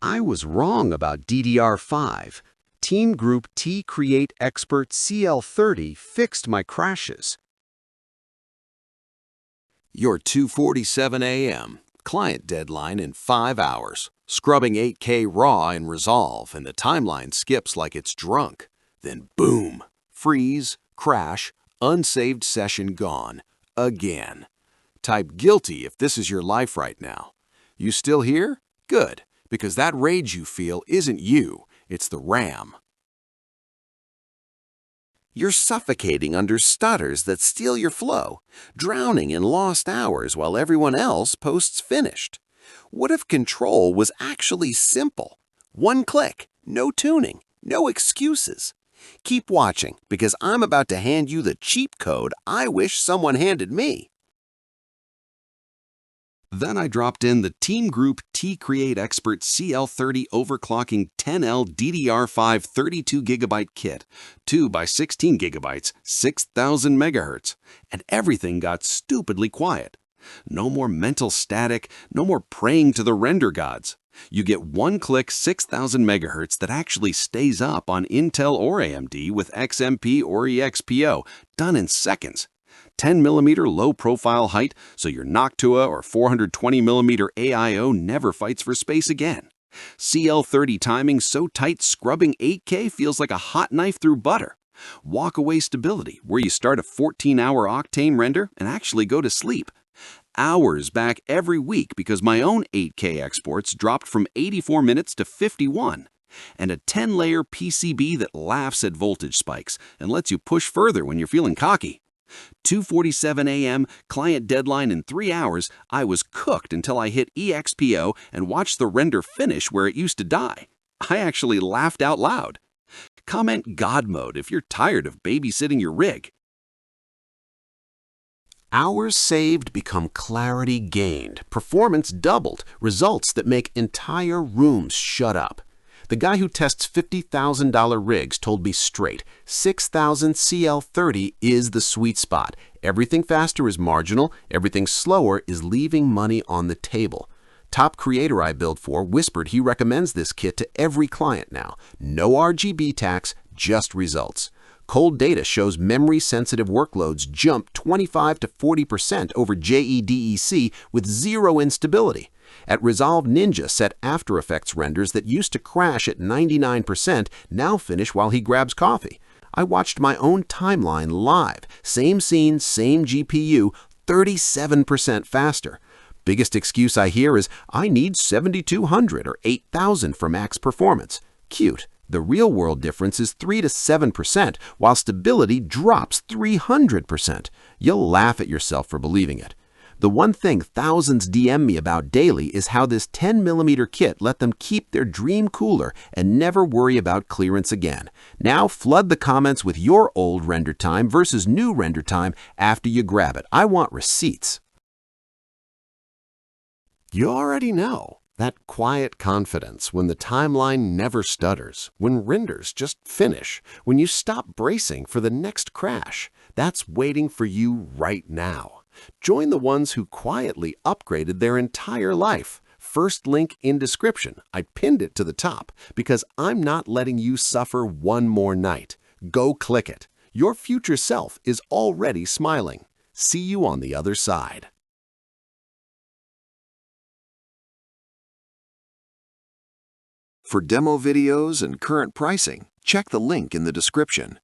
I was wrong about DDR5. TEAMGROUP T-Create Expert CL30 fixed my crashes. Your 2:47 a.m. Client deadline in 5 hours. Scrubbing 8K raw in Resolve and the timeline skips like it's drunk. Then boom! Freeze, crash, unsaved session gone. Again. Type guilty if this is your life right now. You still here? Good, because that rage you feel isn't you, it's the RAM. You're suffocating under stutters that steal your flow, drowning in lost hours while everyone else posts finished. What if control was actually simple? One click, no tuning, no excuses. Keep watching, because I'm about to hand you the cheat code I wish someone handed me. Then I dropped in the TEAMGROUP T-Create Expert CL30 Overclocking 10L DDR5 32GB kit, 2 by 16 GB, 6000 MHz, and everything got stupidly quiet. No more mental static, no more praying to the render gods. You get one-click 6000 MHz that actually stays up on Intel or AMD with XMP or EXPO, done in seconds. 10mm low-profile height, so your Noctua or 420mm AIO never fights for space again. CL30 timing so tight scrubbing 8K feels like a hot knife through butter. Walk-away stability, where you start a 14-hour Octane render and actually go to sleep. Hours back every week because my own 8K exports dropped from 84 minutes to 51. And a 10-layer PCB that laughs at voltage spikes and lets you push further when you're feeling cocky. 2:47 a.m., client deadline in 3 hours, I was cooked until I hit EXPO and watched the render finish where it used to die. I actually laughed out loud. Comment God mode if you're tired of babysitting your rig. Hours saved become clarity gained, performance doubled, results that make entire rooms shut up. The guy who tests $50,000 rigs told me straight, 6000 CL30 is the sweet spot. Everything faster is marginal, everything slower is leaving money on the table. Top creator I build for whispered he recommends this kit to every client now. No RGB tax, just results. Cold data shows memory-sensitive workloads jump 25 to 40% over JEDEC with zero instability. At Resolve Ninja set After Effects renders that used to crash at 99% now finish while he grabs coffee. I watched my own timeline live. Same scene, same GPU, 37% faster. Biggest excuse I hear is, I need 7200 or 8000 for max performance. Cute. The real-world difference is 3 to 7%, while stability drops 300%. You'll laugh at yourself for believing it. The one thing thousands DM me about daily is how this 10mm kit let them keep their dream cooler and never worry about clearance again. Now flood the comments with your old render time versus new render time after you grab it. I want receipts. You already know. That quiet confidence when the timeline never stutters, when renders just finish, when you stop bracing for the next crash, that's waiting for you right now. Join the ones who quietly upgraded their entire life. First link in description. I pinned it to the top because I'm not letting you suffer one more night. Go click it. Your future self is already smiling. See you on the other side. For demo videos and current pricing, check the link in the description.